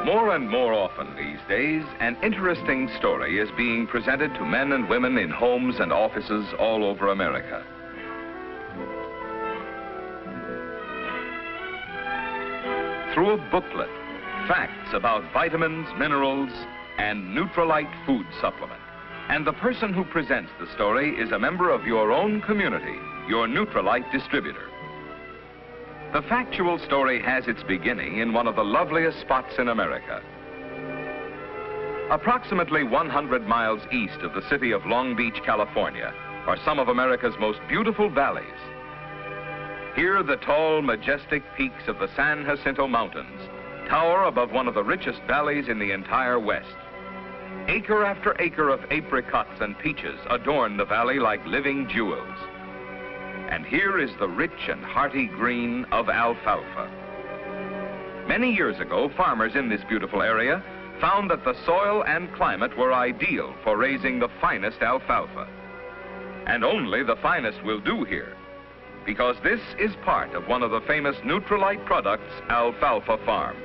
More and more often these days, an interesting story is being presented to men and women in homes and offices all over America. Through a booklet, facts about vitamins, minerals, and Nutrilite food supplement. And the person who presents the story is a member of your own community, your Nutrilite distributor. The factual story has its beginning in one of the loveliest spots in America. Approximately 100 miles east of the city of Long Beach, California, are some of America's most beautiful valleys. Here, the tall, majestic peaks of the San Jacinto Mountains tower above one of the richest valleys in the entire West. Acre after acre of apricots and peaches adorn the valley like living jewels. And here is the rich and hearty green of alfalfa. Many years ago, farmers in this beautiful area found that the soil and climate were ideal for raising the finest alfalfa. And only the finest will do here, because this is part of one of the famous Nutrilite products, alfalfa farms.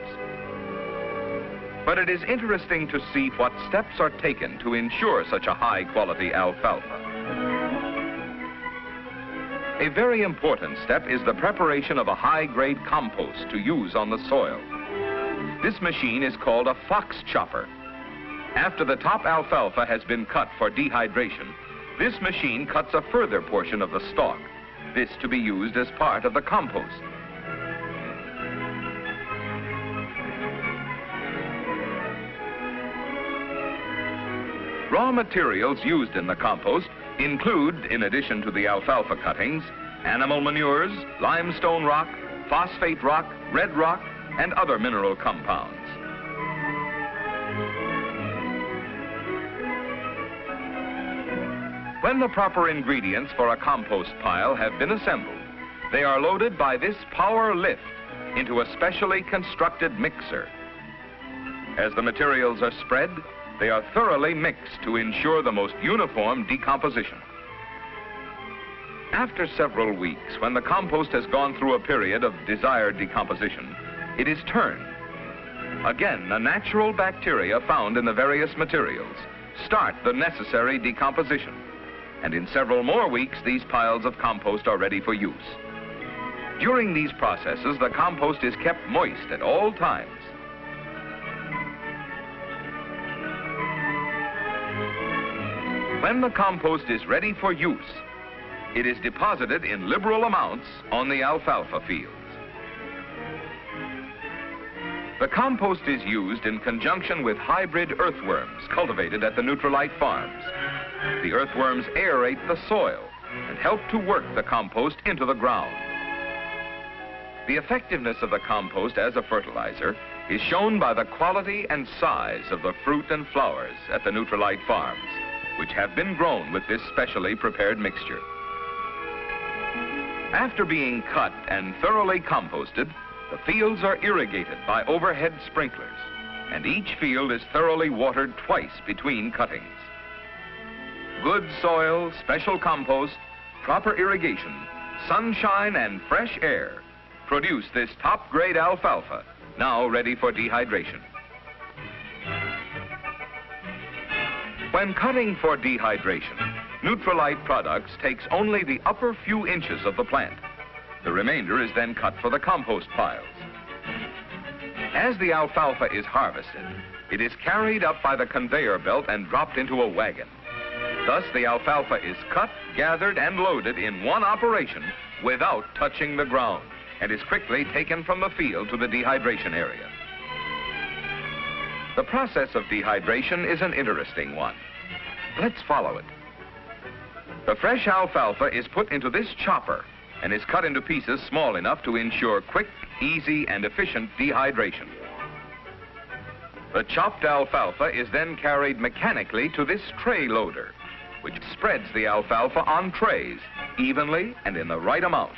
But it is interesting to see what steps are taken to ensure such a high-quality alfalfa. A very important step is the preparation of a high-grade compost to use on the soil. This machine is called a fox chopper. After the top alfalfa has been cut for dehydration, this machine cuts a further portion of the stalk, this to be used as part of the compost. Raw materials used in the compost include, in addition to the alfalfa cuttings, animal manures, limestone rock, phosphate rock, red rock, and other mineral compounds. When the proper ingredients for a compost pile have been assembled, they are loaded by this power lift into a specially constructed mixer. As the materials are spread, they are thoroughly mixed to ensure the most uniform decomposition. After several weeks, when the compost has gone through a period of desired decomposition, it is turned. Again, the natural bacteria found in the various materials start the necessary decomposition. And in several more weeks, these piles of compost are ready for use. During these processes, the compost is kept moist at all times. When the compost is ready for use, it is deposited in liberal amounts on the alfalfa fields. The compost is used in conjunction with hybrid earthworms cultivated at the Nutrilite farms. The earthworms aerate the soil and help to work the compost into the ground. The effectiveness of the compost as a fertilizer is shown by the quality and size of the fruit and flowers at the Nutrilite farms, which have been grown with this specially prepared mixture. After being cut and thoroughly composted, the fields are irrigated by overhead sprinklers, and each field is thoroughly watered twice between cuttings. Good soil, special compost, proper irrigation, sunshine, and fresh air produce this top-grade alfalfa, now ready for dehydration. When cutting for dehydration, Nutrilite Products takes only the upper few inches of the plant. The remainder is then cut for the compost piles. As the alfalfa is harvested, it is carried up by the conveyor belt and dropped into a wagon. Thus, the alfalfa is cut, gathered, and loaded in one operation without touching the ground, and is quickly taken from the field to the dehydration area. The process of dehydration is an interesting one. Let's follow it. The fresh alfalfa is put into this chopper and is cut into pieces small enough to ensure quick, easy, and efficient dehydration. The chopped alfalfa is then carried mechanically to this tray loader, which spreads the alfalfa on trays evenly and in the right amount.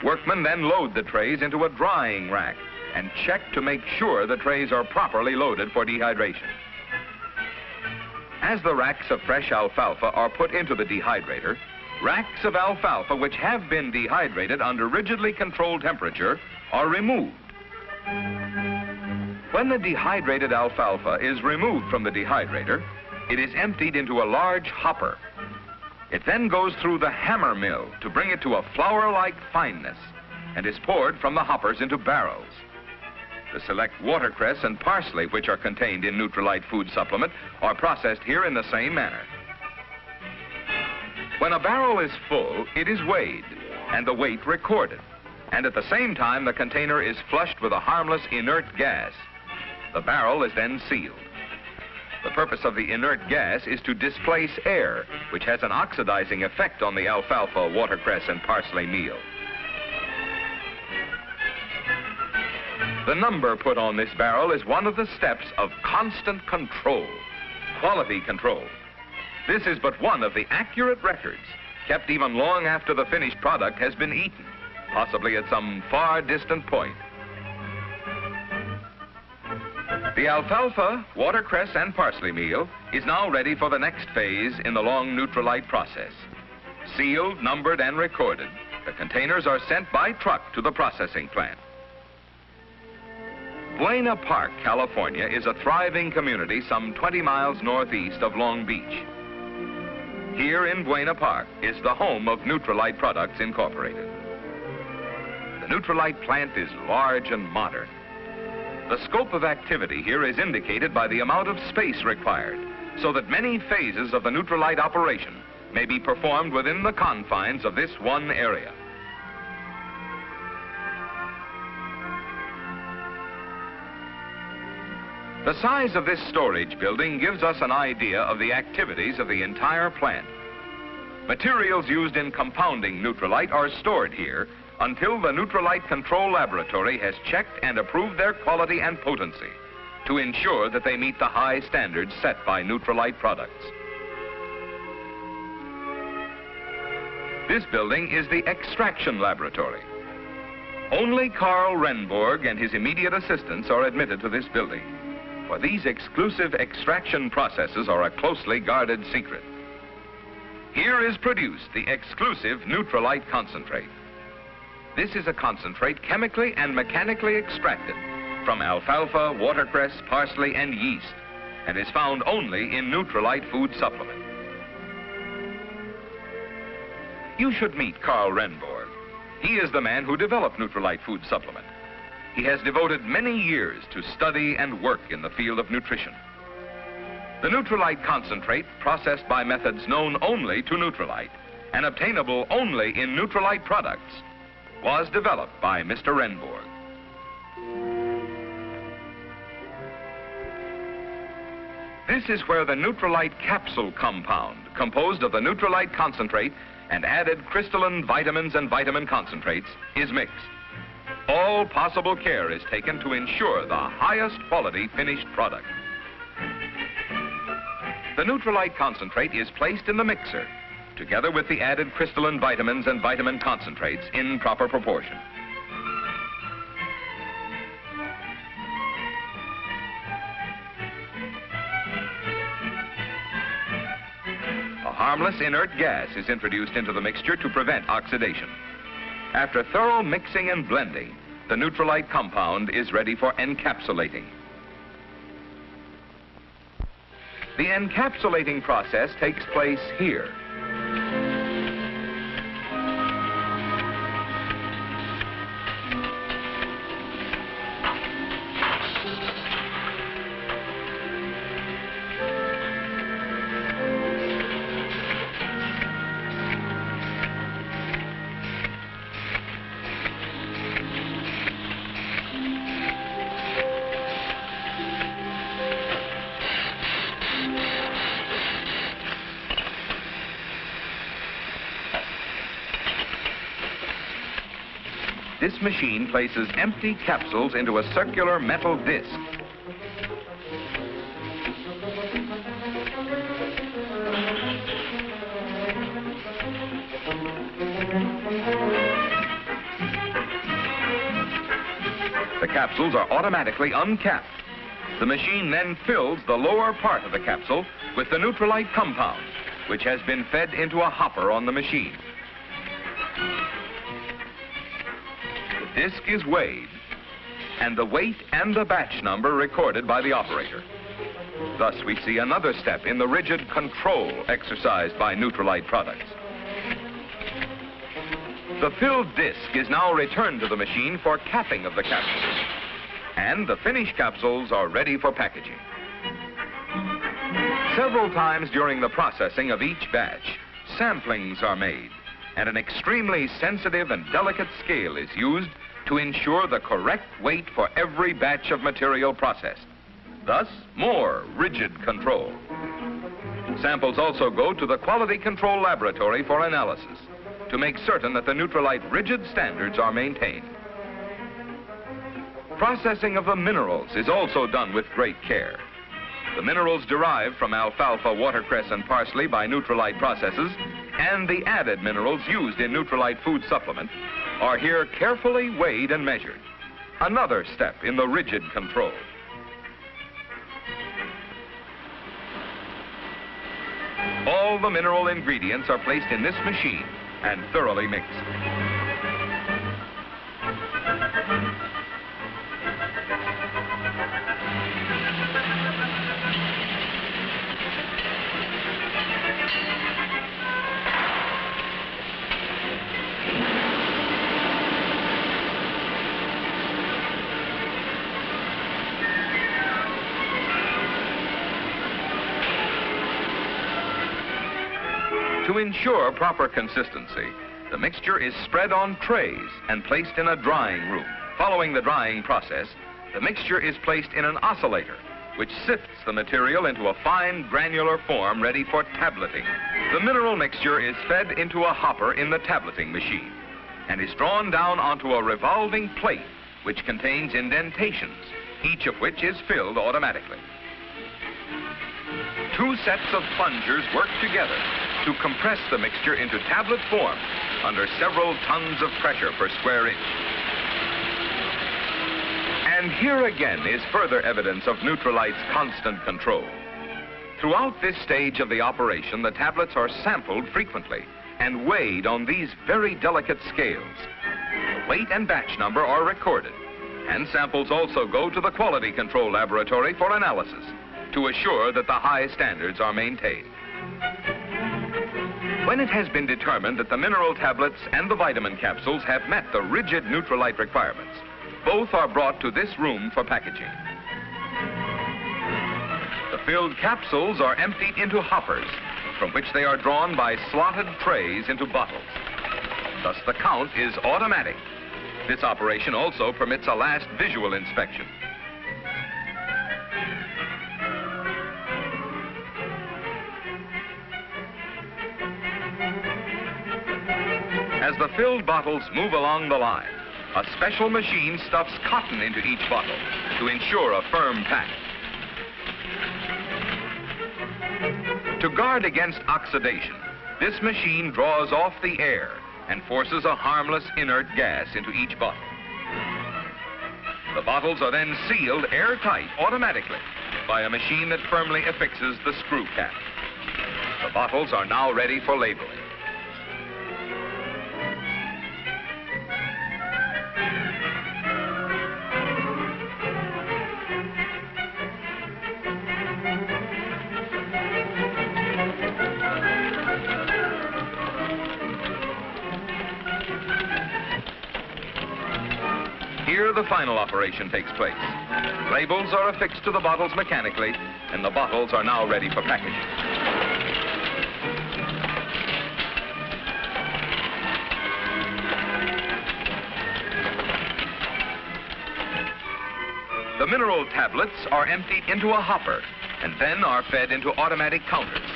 Workmen then load the trays into a drying rack and check to make sure the trays are properly loaded for dehydration. As the racks of fresh alfalfa are put into the dehydrator, racks of alfalfa which have been dehydrated under rigidly controlled temperature are removed. When the dehydrated alfalfa is removed from the dehydrator, it is emptied into a large hopper. It then goes through the hammer mill to bring it to a flour-like fineness and is poured from the hoppers into barrels. The select watercress and parsley, which are contained in Nutrilite food supplement, are processed here in the same manner. When a barrel is full, it is weighed and the weight recorded. And at the same time, the container is flushed with a harmless inert gas. The barrel is then sealed. The purpose of the inert gas is to displace air, which has an oxidizing effect on the alfalfa, watercress, and parsley meal. The number put on this barrel is one of the steps of constant control, quality control. This is but one of the accurate records kept even long after the finished product has been eaten, possibly at some far distant point. The alfalfa, watercress, and parsley meal is now ready for the next phase in the long Nutrilite process. Sealed, numbered, and recorded, the containers are sent by truck to the processing plant. Buena Park, California is a thriving community some 20 miles northeast of Long Beach. Here in Buena Park is the home of Nutrilite Products Incorporated. The Nutrilite plant is large and modern. The scope of activity here is indicated by the amount of space required, so that many phases of the Nutrilite operation may be performed within the confines of this one area. The size of this storage building gives us an idea of the activities of the entire plant. Materials used in compounding Nutrilite are stored here until the Nutrilite Control Laboratory has checked and approved their quality and potency to ensure that they meet the high standards set by Nutrilite products. This building is the Extraction Laboratory. Only Carl Renborg and his immediate assistants are admitted to this building, for these exclusive extraction processes are a closely guarded secret. Here is produced the exclusive Nutrilite concentrate. This is a concentrate chemically and mechanically extracted from alfalfa, watercress, parsley, and yeast, and is found only in Nutrilite food supplement. You should meet Carl Renborg. He is the man who developed Nutrilite food supplement. He has devoted many years to study and work in the field of nutrition. The Nutrilite concentrate, processed by methods known only to Nutrilite and obtainable only in Nutrilite products, was developed by Mr. Renborg. This is where the Nutrilite capsule compound, composed of the Nutrilite concentrate and added crystalline vitamins and vitamin concentrates, is mixed. All possible care is taken to ensure the highest quality finished product. The Nutrilite concentrate is placed in the mixer, together with the added crystalline vitamins and vitamin concentrates in proper proportion. A harmless inert gas is introduced into the mixture to prevent oxidation. After thorough mixing and blending, the Nutrilite compound is ready for encapsulating. The encapsulating process takes place here. This machine places empty capsules into a circular metal disc. The capsules are automatically uncapped. The machine then fills the lower part of the capsule with the Nutrilite compound, which has been fed into a hopper on the machine. The disc is weighed, and the weight and the batch number recorded by the operator. Thus, we see another step in the rigid control exercised by Nutrilite products. The filled disc is now returned to the machine for capping of the capsules, and the finished capsules are ready for packaging. Several times during the processing of each batch, samplings are made, and an extremely sensitive and delicate scale is used to ensure the correct weight for every batch of material processed. Thus, more rigid control. Samples also go to the Quality Control Laboratory for analysis to make certain that the Nutrilite rigid standards are maintained. Processing of the minerals is also done with great care. The minerals derived from alfalfa, watercress, and parsley by Nutrilite processes and the added minerals used in Nutrilite food supplement are here carefully weighed and measured. Another step in the rigid control. All the mineral ingredients are placed in this machine and thoroughly mixed. To ensure proper consistency, the mixture is spread on trays and placed in a drying room. Following the drying process, the mixture is placed in an oscillator, which sifts the material into a fine granular form ready for tableting. The mineral mixture is fed into a hopper in the tableting machine and is drawn down onto a revolving plate which contains indentations, each of which is filled automatically. Two sets of plungers work together to compress the mixture into tablet form under several tons of pressure per square inch. And here again is further evidence of Nutrilite's constant control. Throughout this stage of the operation, the tablets are sampled frequently and weighed on these very delicate scales. The weight and batch number are recorded, and samples also go to the Quality Control Laboratory for analysis to assure that the high standards are maintained. When it has been determined that the mineral tablets and the vitamin capsules have met the rigid Nutrilite requirements, both are brought to this room for packaging. The filled capsules are emptied into hoppers, from which they are drawn by slotted trays into bottles. Thus, the count is automatic. This operation also permits a last visual inspection. As the filled bottles move along the line, a special machine stuffs cotton into each bottle to ensure a firm pack. To guard against oxidation, this machine draws off the air and forces a harmless inert gas into each bottle. The bottles are then sealed airtight automatically by a machine that firmly affixes the screw cap. The bottles are now ready for labeling. Here, the final operation takes place. Labels are affixed to the bottles mechanically, and the bottles are now ready for packaging. The mineral tablets are emptied into a hopper and then are fed into automatic counters.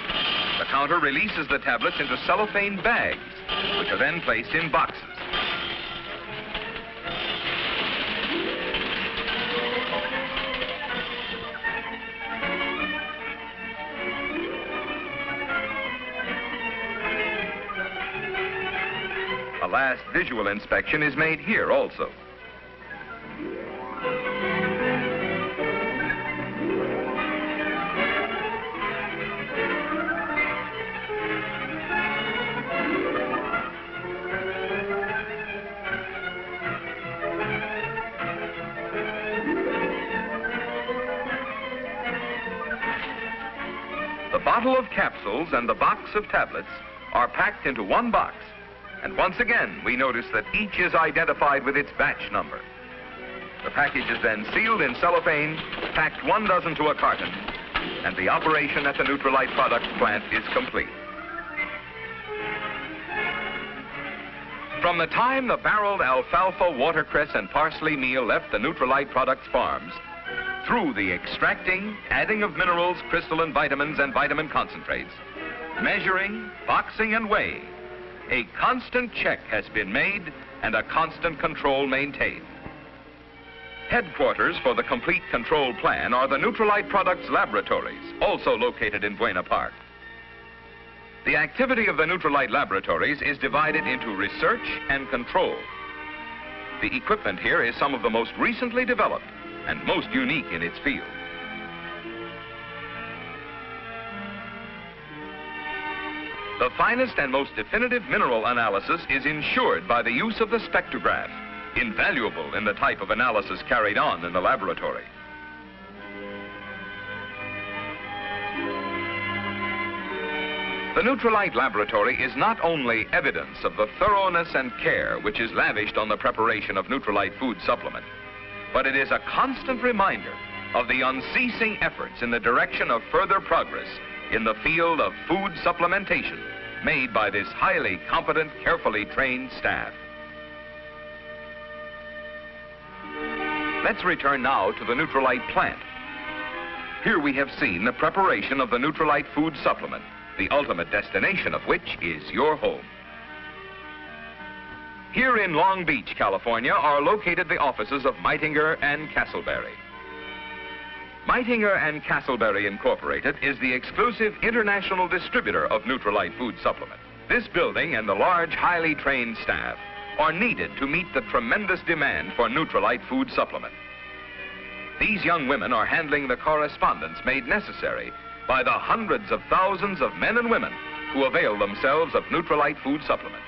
The counter releases the tablets into cellophane bags, which are then placed in boxes. A last visual inspection is made here also. bottle of capsules and the box of tablets are packed into one box. And once again, we notice that each is identified with its batch number. The package is then sealed in cellophane, packed 1 dozen to a carton, and the operation at the Nutrilite Products plant is complete. From the time the barreled alfalfa, watercress, and parsley meal left the Nutrilite Products farms, through the extracting, adding of minerals, crystalline vitamins, and vitamin concentrates, measuring, boxing, and weighing, a constant check has been made and a constant control maintained. Headquarters for the complete control plan are the Nutrilite Products Laboratories, also located in Buena Park. The activity of the Nutrilite Laboratories is divided into research and control. The equipment here is some of the most recently developed and most unique in its field. The finest and most definitive mineral analysis is ensured by the use of the spectrograph, invaluable in the type of analysis carried on in the laboratory. The Nutrilite Laboratory is not only evidence of the thoroughness and care which is lavished on the preparation of Nutrilite food supplement, but it is a constant reminder of the unceasing efforts in the direction of further progress in the field of food supplementation made by this highly competent, carefully trained staff. Let's return now to the Nutrilite plant. Here we have seen the preparation of the Nutrilite food supplement, the ultimate destination of which is your home. Here in Long Beach, California, are located the offices of Meitinger and Castleberry. Meitinger and Castleberry Incorporated is the exclusive international distributor of Nutrilite food supplement. This building and the large, highly trained staff are needed to meet the tremendous demand for Nutrilite food supplement. These young women are handling the correspondence made necessary by the hundreds of thousands of men and women who avail themselves of Nutrilite food supplement.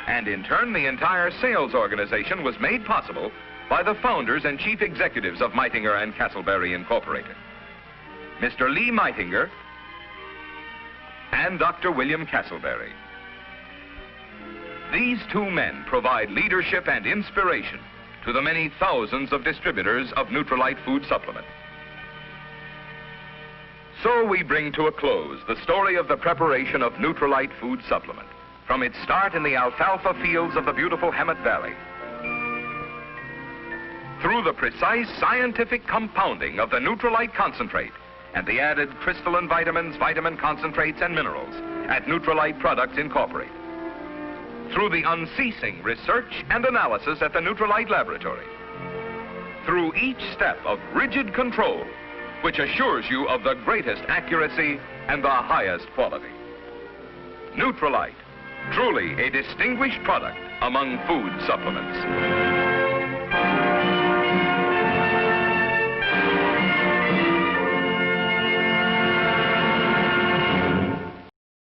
And in turn, the entire sales organization was made possible by the founders and chief executives of Meitinger and Castleberry Incorporated, Mr. Lee Meitinger and Dr. William Castleberry. These two men provide leadership and inspiration to the many thousands of distributors of Nutrilite food supplement. So we bring to a close the story of the preparation of Nutrilite food supplement, from its start in the alfalfa fields of the beautiful Hemet Valley, through the precise scientific compounding of the Nutrilite concentrate and the added crystalline vitamins, vitamin concentrates, and minerals at Nutrilite Products Incorporated, through the unceasing research and analysis at the Nutrilite Laboratory, through each step of rigid control which assures you of the greatest accuracy and the highest quality. Nutrilite, truly a distinguished product among food supplements.